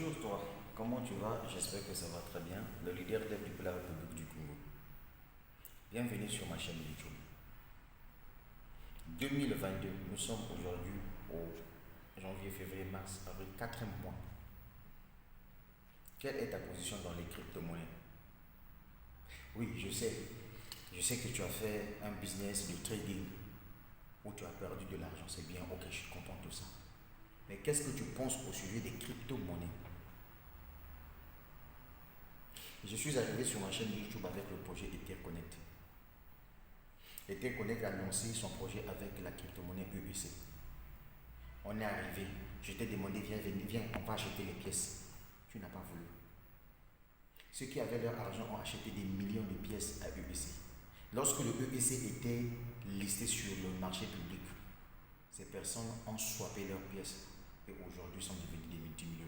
Bonjour toi, comment tu vas? J'espère que ça va très bien. Le leader de la République du Congo. Bienvenue sur ma chaîne YouTube. 2022, nous sommes aujourd'hui au janvier, février, mars, avril, quatrième mois. Quelle est ta position dans les crypto-monnaies? Oui, je sais que tu as fait un business de trading où tu as perdu de l'argent, c'est bien, ok, je suis content de ça. Mais qu'est-ce que tu penses au sujet des crypto-monnaies? Je suis arrivé sur ma chaîne YouTube avec le projet EtherConnect. EtherConnect a lancé son projet avec la crypto-monnaie EEC. On est arrivé, je t'ai demandé, viens, on va acheter les pièces. Tu n'as pas voulu. Ceux qui avaient leur argent ont acheté des millions de pièces à EEC. Lorsque le EEC était listé sur le marché public, ces personnes ont swappé leurs pièces et aujourd'hui sont devenus des multimillionnaires.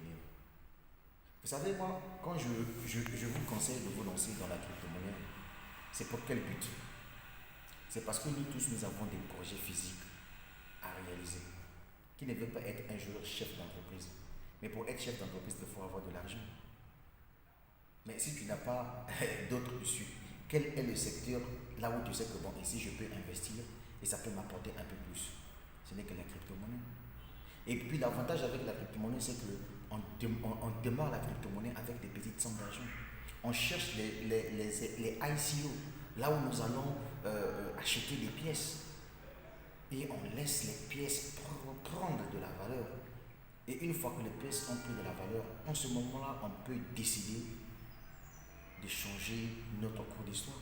Vous savez, moi, quand je vous conseille de vous lancer dans la crypto-monnaie, c'est pour quel but? C'est parce que nous tous, nous avons des projets physiques à réaliser. Qui ne veut pas être un jour chef d'entreprise? Mais pour être chef d'entreprise, il faut avoir de l'argent. Mais si tu n'as pas d'autre issue, quel est le secteur là où tu sais que bon, ici je peux investir et ça peut m'apporter un peu plus? Ce n'est que la crypto-monnaie. Et puis l'avantage avec la crypto-monnaie, c'est qu'on démarre la crypto-monnaie avec des petites sommes d'argent. On cherche les ICO, là où nous allons acheter des pièces. Et on laisse les pièces prendre de la valeur. Et une fois que les pièces ont pris de la valeur, en ce moment-là, on peut décider de changer notre cours d'histoire.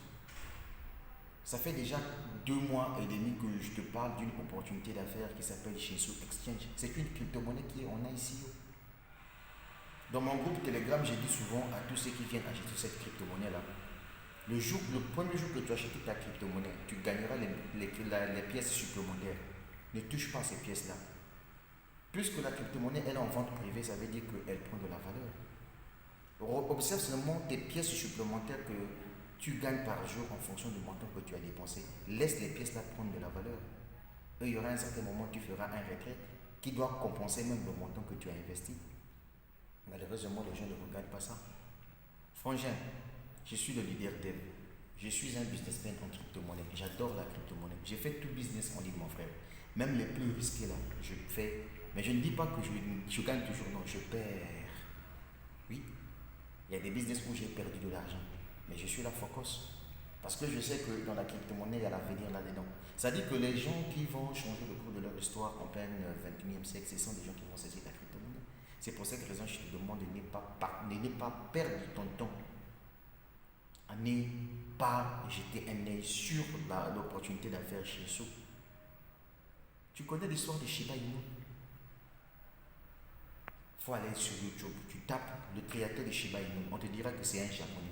Ça fait déjà 2 mois et demi que je te parle d'une opportunité d'affaires qui s'appelle Shinsu Exchange. C'est une crypto-monnaie qui est en ICO. Dans mon groupe Telegram, j'ai dit souvent à tous ceux qui viennent acheter cette crypto-monnaie-là, le premier jour que tu achètes ta crypto-monnaie, tu gagneras les pièces supplémentaires. Ne touche pas ces pièces-là. Puisque la crypto-monnaie elle est en vente privée, ça veut dire qu'elle prend de la valeur. Observe seulement tes pièces supplémentaires que tu gagnes par jour en fonction du montant que tu as dépensé. Laisse les pièces là prendre de la valeur. Et il y aura un certain moment où tu feras un retrait qui doit compenser même le montant que tu as investi. Malheureusement, les gens ne regardent pas ça. Frangin, je suis le leader dev. Je suis un businessman en crypto-monnaie. J'adore la crypto-monnaie. J'ai fait tout business en ligne, mon frère. Même les plus risqués là, je fais. Mais je ne dis pas que je gagne toujours, non, je perds. Oui, il y a des business où j'ai perdu de l'argent. Mais je suis là focus. Parce que je sais que dans la crypto-monnaie, il y a l'avenir là-dedans. Ça dit que les gens qui vont changer le cours de leur histoire en plein 21e siècle, ce sont des gens qui vont saisir la crypto-monnaie. C'est pour cette raison que je te demande de ne pas perdre ton temps à ne pas jeter un œil sur l'opportunité d'affaires chez Sou. Tu connais l'histoire de Shiba Inu? Il faut aller sur YouTube, tu tapes le créateur de Shiba Inu, on te dira que c'est un japonais.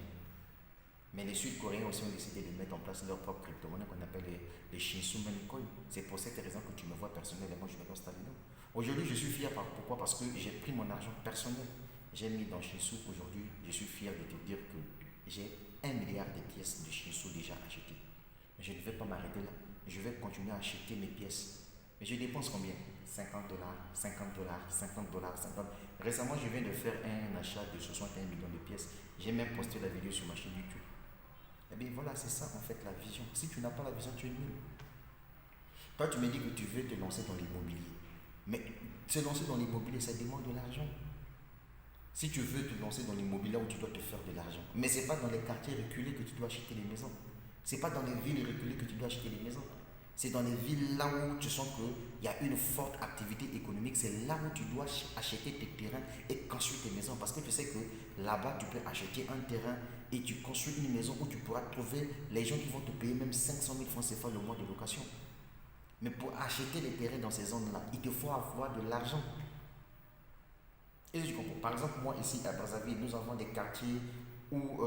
Mais les Sud-Coréens aussi ont décidé de mettre en place leur propre crypto-monnaie qu'on appelle les Shinsu Coin. C'est pour cette raison que tu me vois personnellement, je me lance là-dedans. Aujourd'hui, je suis fier. Pourquoi? Parce que j'ai pris mon argent personnel. J'ai mis dans Shinsu. Aujourd'hui, je suis fier de te dire que j'ai 1 milliard de pièces de Shinsu déjà achetées. Mais je ne vais pas m'arrêter là. Je vais continuer à acheter mes pièces. Mais je dépense combien? 50 $, 50 $, 50 $, 50. Récemment, je viens de faire un achat de 61 millions de pièces. J'ai même posté la vidéo sur ma chaîne YouTube. Eh bien voilà, c'est ça en fait la vision. Si tu n'as pas la vision, tu es nul. Toi, tu me dis que tu veux te lancer dans l'immobilier. Mais se lancer dans l'immobilier, ça demande de l'argent. Si tu veux te lancer dans l'immobilier où tu dois te faire de l'argent. Mais ce n'est pas dans les quartiers reculés que tu dois acheter les maisons. Ce n'est pas dans les villes reculées que tu dois acheter les maisons. C'est dans les villes là où tu sens qu'il y a une forte activité économique. C'est là où tu dois acheter tes terrains et construire tes maisons. Parce que tu sais que là-bas, tu peux acheter un terrain et tu construis une maison où tu pourras trouver les gens qui vont te payer même 500 000 francs CFA le mois de location. Mais pour acheter les terrains dans ces zones-là, il te faut avoir de l'argent. Et je comprends. Par exemple, moi ici à Brazzaville, nous avons des quartiers où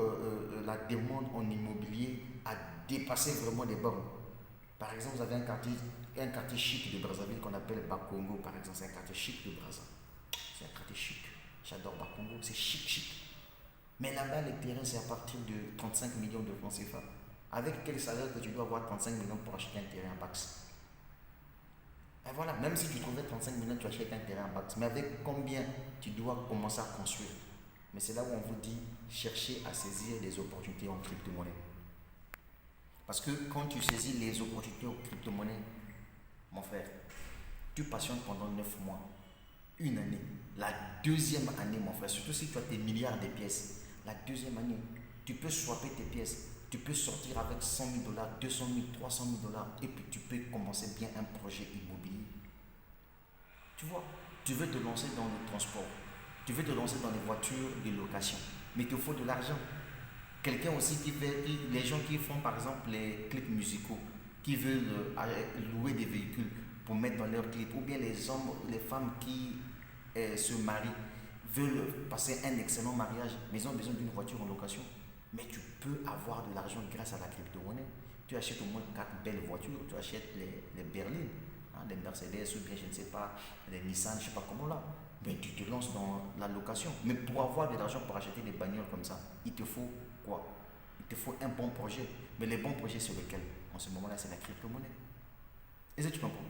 la demande en immobilier a dépassé vraiment des bornes. Par exemple, vous avez un quartier chic de Brazzaville qu'on appelle Bakongo, par exemple. C'est un quartier chic de Brazza. C'est un quartier chic. J'adore Bakongo, c'est chic, chic. Mais là-bas, les terrains, c'est à partir de 35 millions de francs CFA. Avec quel salaire que tu dois avoir 35 millions pour acheter un terrain à Bax? Et voilà, même si tu trouvais 35 millions, tu achètes un terrain en Bax. Mais avec combien tu dois commencer à construire? Mais c'est là où on vous dit, cherchez à saisir les opportunités en crypto-monnaie. Parce que quand tu saisis les opportunités en crypto-monnaie, mon frère, tu patientes pendant 9 mois, une année. La deuxième année, mon frère, surtout si tu as tes milliards de pièces, la deuxième année, tu peux swapper tes pièces. Tu peux sortir avec 100 000 dollars, 200 000, 300 000 dollars et puis tu peux commencer bien un projet immobilier. Tu vois, tu veux te lancer dans le transport, tu veux te lancer dans les voitures de location, mais il te faut de l'argent. Quelqu'un aussi qui fait, les gens qui font par exemple les clips musicaux, qui veulent louer des véhicules pour mettre dans leurs clips, ou bien les hommes, les femmes qui se marient, veulent passer un excellent mariage, mais ils ont besoin d'une voiture en location. Mais tu peux avoir de l'argent grâce à la crypto-monnaie. Tu achètes au moins 4 belles voitures, tu achètes les berlines, les Mercedes ou bien je ne sais pas, les Nissan, je ne sais pas comment là. Mais tu te lances dans la location. Mais pour avoir de l'argent pour acheter des bagnoles comme ça, il te faut quoi? Il te faut un bon projet. Mais les bons projets sur lesquels, en ce moment-là, c'est la crypto-monnaie. Est-ce que tu comprends?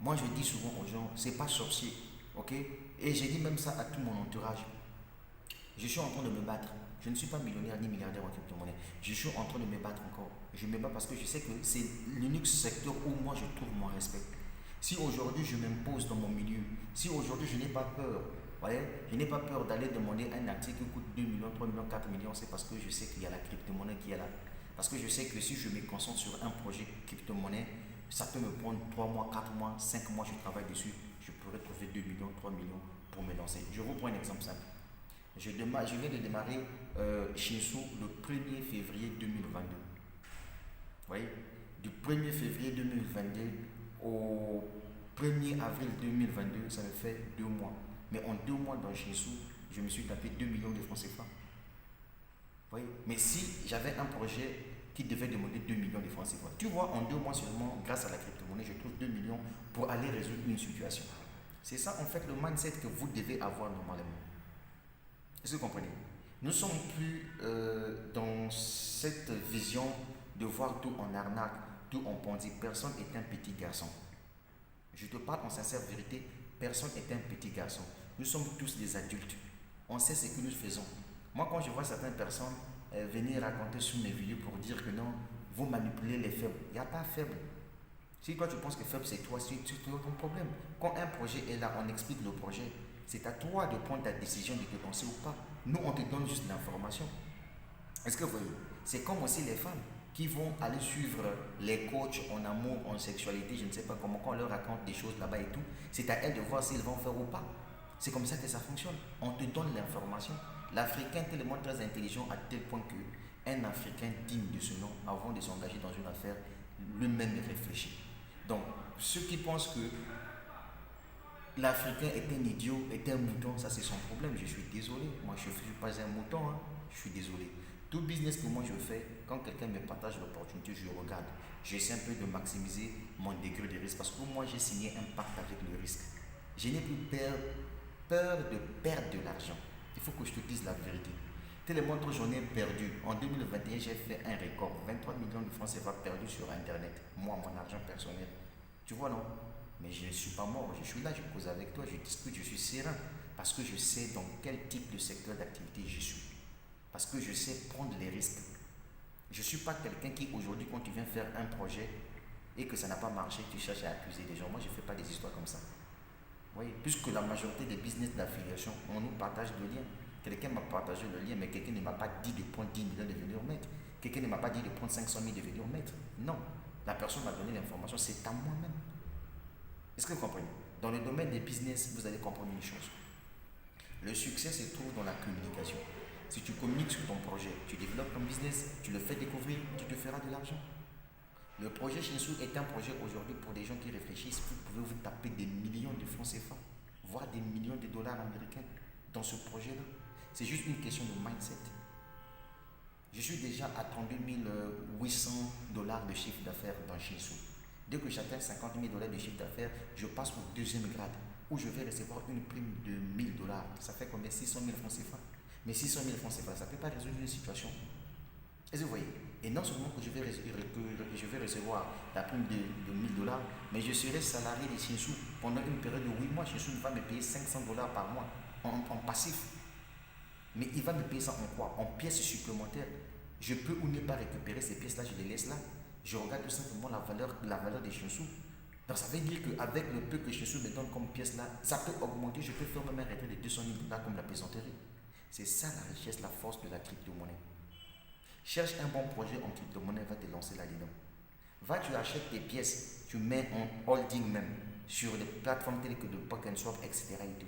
Moi, je dis souvent aux gens, c'est pas sorcier, ok? Et j'ai dit même ça à tout mon entourage. Je suis en train de me battre. Je ne suis pas millionnaire ni milliardaire en crypto-monnaie. Je suis en train de me battre encore. Je me bats parce que je sais que c'est l'unique secteur où moi je trouve mon respect. Si aujourd'hui je m'impose dans mon milieu, si aujourd'hui je n'ai pas peur, voyez, je n'ai pas peur d'aller demander un article qui coûte 2 millions, 3 millions, 4 millions, c'est parce que je sais qu'il y a la crypto-monnaie qui est là. Parce que je sais que si je me concentre sur un projet crypto-monnaie, ça peut me prendre 3 mois, 4 mois, 5 mois, je travaille dessus, je pourrais trouver 2 millions, 3 millions pour me lancer. Je vous prends un exemple simple. Je viens de démarrer Shinsu le 1er février 2022. Vous voyez? Du 1er février 2022 au 1er avril 2022, ça me fait 2 mois. Mais en 2 mois dans Shinsu, je me suis tapé 2 millions de francs CFA. Vous voyez? Mais si j'avais un projet qui devait demander 2 millions de francs CFA, tu vois, en 2 mois seulement, grâce à la crypto-monnaie, je trouve 2 millions pour aller résoudre une situation. C'est ça en fait le mindset que vous devez avoir normalement. Est-ce que vous comprenez? Nous ne sommes plus dans cette vision de voir tout en arnaque, tout en bandit. Personne n'est un petit garçon. Je te parle en sincère vérité, personne n'est un petit garçon. Nous sommes tous des adultes. On sait ce que nous faisons. Moi, quand je vois certaines personnes venir raconter sur mes vidéos pour dire que non, vous manipulez les faibles, il n'y a pas faible. Si toi tu penses que faible c'est toi, c'est ton problème. Quand un projet est là, on explique le projet. C'est à toi de prendre ta décision de te lancer ou pas. Nous, on te donne juste l'information. Est-ce que vous voyez? C'est comme aussi les femmes qui vont aller suivre les coachs en amour, en sexualité, je ne sais pas comment, quand on leur raconte des choses là-bas et tout. C'est à elles de voir s'ils vont faire ou pas. C'est comme ça que ça fonctionne. On te donne l'information. L'Africain est tellement très intelligent à tel point qu'un Africain digne de ce nom, avant de s'engager dans une affaire, lui-même réfléchit. Donc, ceux qui pensent que l'Africain est un idiot, est un mouton, ça c'est son problème, je suis désolé. Moi je ne suis pas un mouton, hein. Je suis désolé. Tout business que moi je fais, quand quelqu'un me partage l'opportunité, je regarde. J'essaie un peu de maximiser mon degré de risque parce que moi j'ai signé un pacte avec le risque. Je n'ai plus peur de perdre de l'argent. Il faut que je te dise la vérité. Tellement trop j'en ai perdu. En 2021, j'ai fait un record. 23 millions de francs CFA perdus sur Internet. Moi, mon argent personnel. Tu vois, non? Mais je ne suis pas mort. Je suis là, je cause avec toi, je discute, je suis serein. Parce que je sais dans quel type de secteur d'activité je suis. Parce que je sais prendre les risques. Je ne suis pas quelqu'un qui, aujourd'hui, quand tu viens faire un projet et que ça n'a pas marché, tu cherches à accuser les gens. Moi, je ne fais pas des histoires comme ça. Oui, puisque la majorité des business d'affiliation, on nous partage le lien. Quelqu'un m'a partagé le lien, mais quelqu'un ne m'a pas dit de prendre 10 millions de venir mettre. Quelqu'un ne m'a pas dit de prendre 500 000 de venir mettre. Non, la personne m'a donné l'information, c'est à moi-même. Est-ce que vous comprenez? Dans le domaine des business, vous allez comprendre une chose. Le succès se trouve dans la communication. Si tu communiques sur ton projet, tu développes ton business, tu le fais découvrir, tu te feras de l'argent. Le projet Shinsu est un projet aujourd'hui pour des gens qui réfléchissent. Vous pouvez vous taper des millions de francs CFA, voire des millions de dollars américains dans ce projet-là. C'est juste une question de mindset. Je suis déjà à 32 800 dollars de chiffre d'affaires dans Shinsu. Dès que j'atteins 50 000 dollars de chiffre d'affaires, je passe au deuxième grade où je vais recevoir une prime de 1000 dollars. Ça fait combien? 600 000 francs CFA. Mais 600 000 francs CFA, ça ne peut pas résoudre une situation. Est-ce que vous voyez? Et non seulement que je vais recevoir la prime de 1000 $, mais je serai salarié de Shinshu pendant une période de 8 mois. Shinshu va me payer 500 $ par mois en passif. Mais il va me payer ça en quoi? En pièces supplémentaires. Je peux ou ne pas récupérer ces pièces-là, je les laisse là. Je regarde tout simplement la valeur des Shinshu. Donc ça veut dire qu'avec le peu que Shinshu me donne comme pièce là, ça peut augmenter. Je peux faire même un retrait de 200 000 $ comme la plaisanterie. C'est ça la richesse, la force de la crypto-monnaie. Cherche un bon projet en crypto-monnaie, va te lancer là-dedans. Va, tu achètes tes pièces, tu mets en holding même sur des plateformes telles que de Block and Swap, etc. Et tout.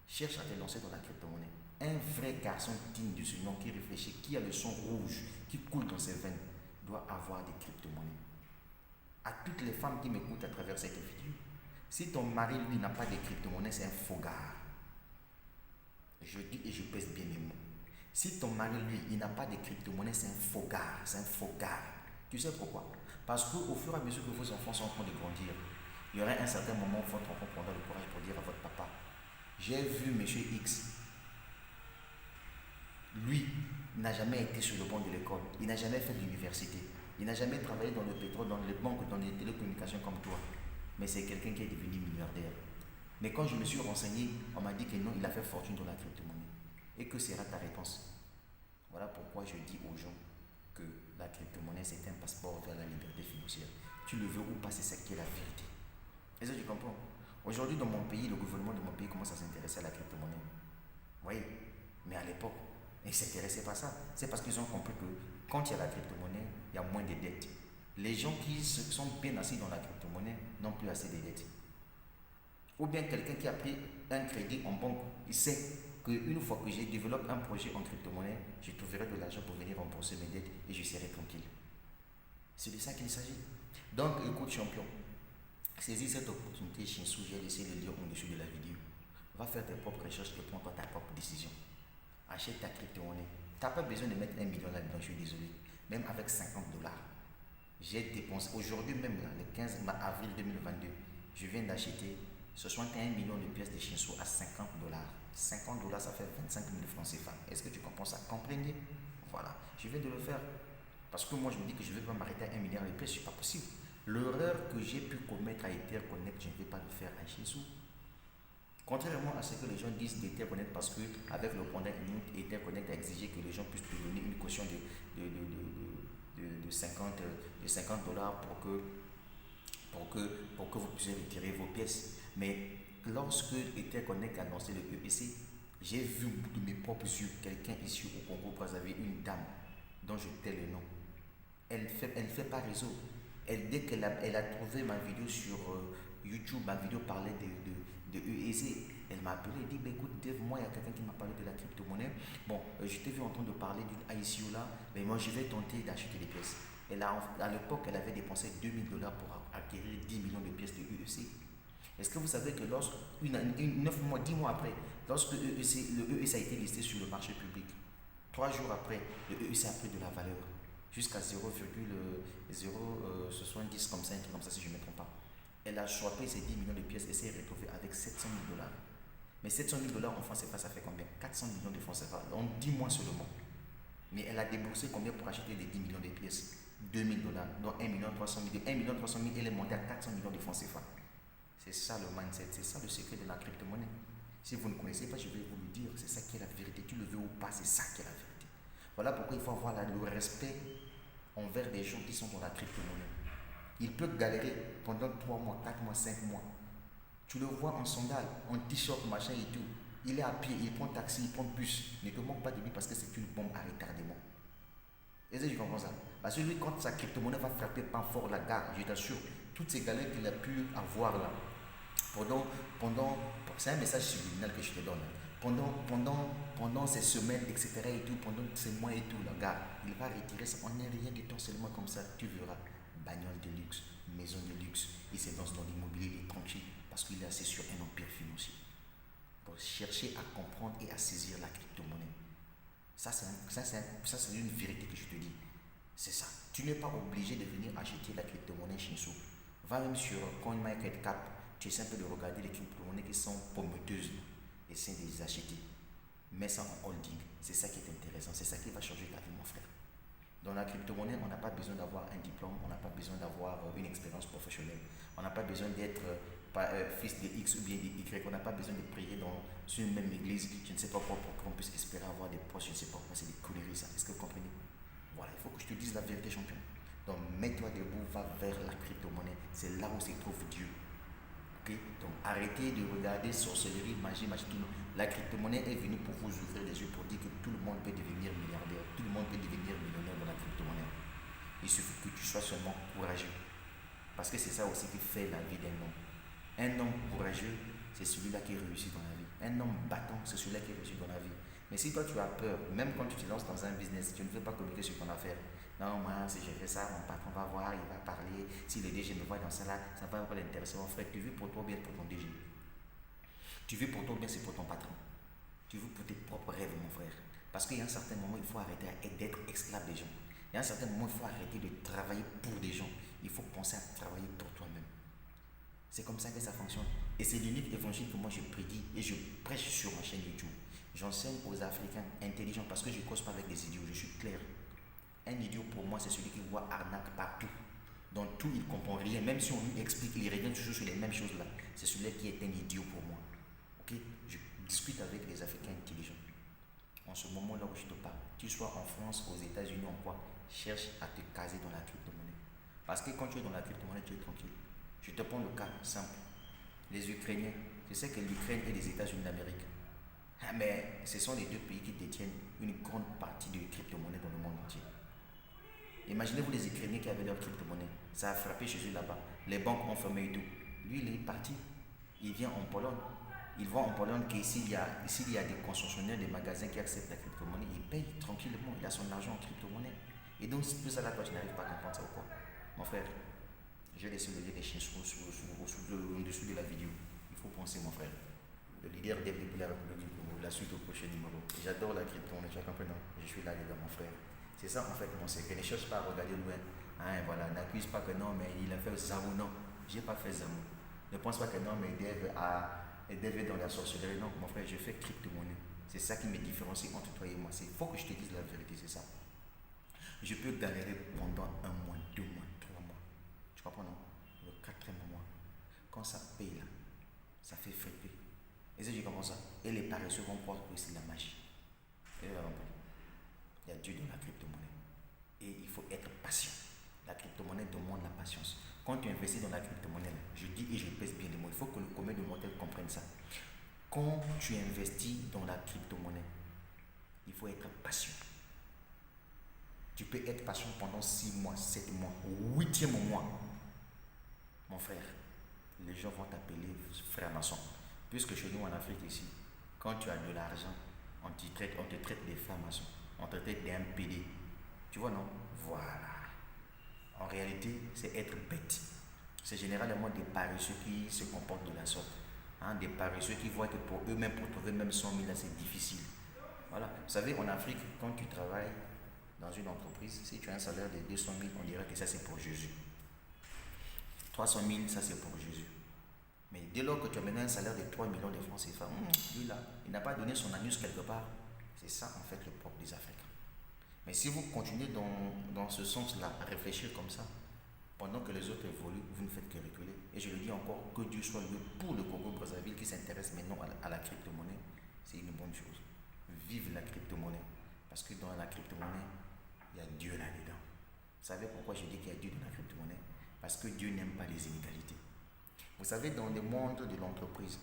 Cherche à te lancer dans la crypto-monnaie. Un vrai garçon digne de ce nom qui réfléchit, qui a le sang rouge, qui coule dans ses veines, doit avoir des crypto-monnaies. À toutes les femmes qui m'écoutent à travers cette vidéo, si ton mari, lui, n'a pas de crypto-monnaie, c'est un faux gars. Je dis et je pèse bien mes mots. Si ton mari, lui, il n'a pas de crypto-monnaie, c'est un faux gars. C'est un faux gars. Tu sais pourquoi? Parce qu'au fur et à mesure que vos enfants sont en train de grandir, il y aura un certain moment où votre enfant prendra le courage pour dire à votre papa, j'ai vu monsieur X. Lui n'a jamais été sur le banc de l'école. Il n'a jamais fait de l'université. Il n'a jamais travaillé dans le pétrole, dans les banques, dans les télécommunications comme toi. Mais c'est quelqu'un qui est devenu milliardaire. Mais quand je me suis renseigné, on m'a dit que non, il a fait fortune dans la crypto-monnaie. Et que sera ta réponse? Voilà pourquoi je dis aux gens que la crypto-monnaie c'est un passeport vers la liberté financière. Tu le veux ou pas, c'est ça qui est la vérité. Est-ce que tu comprends? Aujourd'hui dans mon pays, le gouvernement de mon pays commence à s'intéresser à la crypto-monnaie. Oui, mais à l'époque, ils ne s'intéressaient pas à ça. C'est parce qu'ils ont compris que quand il y a la crypto-monnaie, il y a moins de dettes. Les gens qui sont bien assis dans la crypto-monnaie n'ont plus assez de dettes. Ou bien quelqu'un qui a pris un crédit en banque, il sait qu'une fois que j'ai développé un projet en crypto-monnaie, je trouverai de l'argent pour venir rembourser mes dettes et je serai tranquille. C'est de ça qu'il s'agit. Donc, écoute champion, saisis cette opportunité, Shinshu, j'ai laissé le lien au-dessus de la vidéo. Va faire tes propres recherches et prends-toi ta propre décision. Achète ta crypto-monnaie. Tu n'as pas besoin de mettre 1 million là-dedans, je suis désolé. Même avec 50 $. J'ai dépensé, aujourd'hui même, là, le 15 avril 2022, je viens d'acheter 61 millions de pièces de Shinshu à 50 $. 50 $, ça fait 25 000 francs CFA. Est-ce que tu comprends ça? Comprenez? Voilà, je viens de le faire. Parce que moi, je me dis que je ne vais pas m'arrêter à 1 milliard de pièces, ce n'est pas possible. L'erreur que j'ai pu commettre à Etherconnect, je ne vais pas le faire à Shinshu. Contrairement à ce que les gens disent d'Etherconnect, parce qu'avec le pendant Etherconnect a exigé que les gens puissent te donner une caution de 50 $ pour que vous puissiez retirer vos pièces. Mais lorsque Etherconnect a lancé le EPC, j'ai vu de mes propres yeux quelqu'un ici au Congo Brazzaville, une dame dont je tais le nom. Elle fait pas réseau. Dès qu'elle a trouvé ma vidéo sur YouTube, ma vidéo parlait de EEC. Elle m'a appelé et dit écoute Dave, moi il y a quelqu'un qui m'a parlé de la crypto-monnaie. Bon, je t'ai vu en train de parler d'une ICO là, mais moi je vais tenter d'acheter des pièces. À l'époque, elle avait dépensé 2 000 $ pour acquérir 10 millions de pièces de EEC. Est-ce que vous savez que 10 mois après, lorsque le EEC a été listé sur le marché public, 3 jours après, le EEC a pris de la valeur jusqu'à 0,070 comme ça, un truc comme ça si je ne me trompe pas. Elle a choisi ses 10 millions de pièces et s'est retrouvée avec 700 000 $. Mais 700 000 $ en francs CFA, ça fait combien? 400 millions de francs CFA, en 10 mois seulement. Mais elle a déboursé combien pour acheter des 10 millions de pièces? 2 000 $, dont 1 300 000. De 1 300 000, elle est montée à 400 millions de francs CFA. C'est ça le mindset, c'est ça le secret de la crypto-monnaie. Si vous ne connaissez pas, je vais vous le dire, c'est ça qui est la vérité. Tu le veux ou pas, c'est ça qui est la vérité. Voilà pourquoi il faut avoir le respect envers les gens qui sont dans la crypto-monnaie. Il peut galérer pendant 3 mois, 4 mois, 5 mois. Tu le vois en sandales, en t-shirt, machin et tout. Il est à pied, il prend taxi, il prend bus. Ne te moque pas de lui parce que c'est une bombe à retardement. Est-ce que tu comprends ça? Parce que lui, quand sa crypto-monnaie va frapper pas fort la gare, je t'assure, toutes ces galères qu'il a pu avoir là, c'est un message subliminal que je te donne. Pendant ces semaines, etc. et tout, pendant ces mois et tout, le gars, il va retirer ça. On n'est rien du temps seulement comme ça. Tu verras, bagnole de luxe, maison de luxe. Il se lance dans l'immobilier, il est tranquille parce qu'il est assis sur un empire financier. Pour chercher à comprendre et à saisir la crypto-monnaie. Ça, c'est une vérité que je te dis. C'est ça. Tu n'es pas obligé de venir acheter la crypto-monnaie Shinshu. Va même sur CoinMarketCap. Tu essaies un peu de regarder les crypto-monnaies qui sont prometteuses. Essaie de les acheter. Mets ça en holding. C'est ça qui est intéressant. C'est ça qui va changer ta vie, mon frère. Dans la crypto-monnaie, on n'a pas besoin d'avoir un diplôme, on n'a pas besoin d'avoir une expérience professionnelle, on n'a pas besoin d'être fils de X ou bien de Y, on n'a pas besoin de prier dans une même église, je ne sais pas quoi, pour qu'on puisse espérer avoir des postes, je ne sais pas quoi, c'est des conneries ça, est-ce que vous comprenez? Voilà, il faut que je te dise la vérité, champion. Donc mets-toi debout, va vers la crypto-monnaie, c'est là où se trouve Dieu. Okay? Donc arrêtez de regarder sorcellerie, magie, tout. La crypto-monnaie est venue pour vous ouvrir les yeux, pour dire que tout le monde peut devenir milliardaire, tout le monde peut devenir millionnaire dans la crypto-monnaie. Il suffit que tu sois seulement courageux. Parce que c'est ça aussi qui fait la vie d'un homme. Un homme courageux, c'est celui-là qui réussit dans la vie. Un homme battant, c'est celui-là qui réussit dans la vie. Mais si toi tu as peur, même quand tu te lances dans un business, tu ne veux pas communiquer sur ton affaire. Non, moi, si je fais ça, mon patron va voir, il va parler. Si le DG me voit dans ça là, ça va pas l'intéresser. Mon frère, tu vis pour toi bien pour ton DG. Tu vis pour toi bien, c'est pour ton patron. Tu vis pour tes propres rêves, mon frère. Parce qu'il y a un certain moment, il faut arrêter d'être esclave des gens. Il y a un certain moment, il faut arrêter de travailler pour des gens. Il faut penser à travailler pour toi-même. C'est comme ça que ça fonctionne. Et c'est l'unique évangile que moi je prédis et je prêche sur ma chaîne YouTube. J'enseigne aux Africains intelligents parce que je ne cause pas avec des idiots, je suis clair. Un idiot pour moi, c'est celui qui voit arnaque partout. Dans tout, il ne comprend rien. Même si on lui explique, il revient toujours sur les mêmes choses là. C'est celui qui est un idiot pour moi. Ok? Je discute avec des Africains intelligents. En ce moment là où je te parle, tu sois en France, aux États-Unis, en quoi, cherche à te caser dans la crypto-monnaie. Parce que quand tu es dans la crypto-monnaie, tu es tranquille. Je te prends le cas simple. Les Ukrainiens, je sais que l'Ukraine et les États-Unis d'Amérique. Mais ce sont les deux pays qui détiennent une grande partie de crypto-monnaie dans le monde entier. Imaginez-vous les Ukrainiens qui avaient leur crypto-monnaie. Ça a frappé chez eux là-bas. Les banques ont fermé et tout. Lui, il est parti. Il vient en Pologne. Il voit en Pologne qu'ici, il y a des concessionnaires, des magasins qui acceptent la crypto-monnaie. Il paye tranquillement. Il a son argent en crypto-monnaie. Et donc, tout ça là, toi, tu n'arrives pas à comprendre ça ou quoi? Mon frère, je vais laisser le lien des chiens au-dessous de la vidéo. Il faut penser, mon frère. Le leader des de la République du Congo, la suite au prochain numéro. J'adore la crypto-monnaie, tu as compris, non? Je suis là, les gars, mon frère. C'est ça, en fait, mon secret. Ne cherche pas à regarder loin. Hein, voilà, n'accuse pas que non, mais il a fait Zamou. Non, j'ai pas fait Zamou. Ne pense pas que non, mais Dave est dans la sorcellerie. Non, mon frère, je fais crypto-monnaie. C'est ça qui me différencie entre toi et moi. Il faut que je te dise la vérité, c'est ça. Je peux galérer pendant 1 mois, 2 mois, 3 mois. Tu comprends, non? Le 4e mois, quand ça paye là, ça fait fripper. Et c'est comment ça? Et les paresseux vont croire que c'est de la magie. Et là, il y a Dieu dans la crypto-monnaie. Et il faut être patient. La crypto-monnaie demande la patience. Quand tu investis dans la crypto-monnaie, je dis et je pèse bien les mots, il faut que le commun de mortels comprenne ça. Quand tu investis dans la crypto-monnaie, il faut être patient. Tu peux être patient pendant 6 mois, 7 mois, 8e mois. Mon frère, les gens vont t'appeler frère maçon. Puisque chez nous en Afrique ici, quand tu as de l'argent, on te traite des frères maçons. On te traite d'un PD. Tu vois, non? Voilà. En réalité, c'est être bête. C'est généralement des paresseux qui se comportent de la sorte. Hein, des paresseux qui voient que pour eux-mêmes, pour trouver même 100 000, là, c'est difficile. Voilà. Vous savez, en Afrique, quand tu travailles dans une entreprise, si tu as un salaire de 200 000, on dirait que ça c'est pour Jésus. 300 000, ça c'est pour Jésus. Mais dès lors que tu as maintenant un salaire de 3 millions de francs CFA, lui là, il n'a pas donné son anus quelque part. C'est ça en fait le propre des Africains. Mais si vous continuez dans ce sens-là, à réfléchir comme ça, pendant que les autres évoluent, vous ne faites que reculer. Et je le dis encore, que Dieu soit loué pour le Congo-Brazzaville qui s'intéresse maintenant à la crypto-monnaie. C'est une bonne chose. Vive la crypto-monnaie. Parce que dans la crypto-monnaie, il y a Dieu là-dedans. Vous savez pourquoi je dis qu'il y a Dieu dans la crypto-monnaie? Parce que Dieu n'aime pas les inégalités. Vous savez, dans le monde de l'entreprise,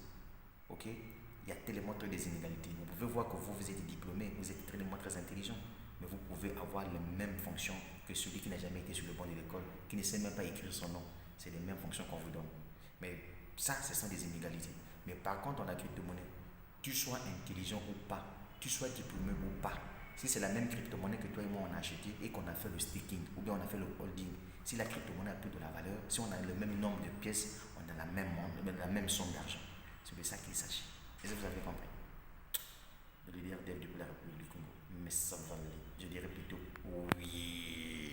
ok, il y a tellement des inégalités. Vous pouvez voir que vous êtes diplômé, vous êtes tellement très intelligent, mais vous pouvez avoir les mêmes fonctions que celui qui n'a jamais été sur le banc de l'école, qui ne sait même pas écrire son nom. C'est les mêmes fonctions qu'on vous donne. Mais ça, ce sont des inégalités. Mais par contre, dans la crypto-monnaie, tu sois intelligent ou pas, tu sois diplômé ou pas, si c'est la même crypto-monnaie que toi et moi on a acheté et qu'on a fait le staking ou bien on a fait le holding, si la crypto-monnaie a plus de la valeur, si on a le même nombre de pièces, on a la même somme d'argent. C'est de ça qu'il s'agit. Est-ce que vous avez compris? Le leader de la République du Congo, mais ça va aller. Je dirais plutôt oui.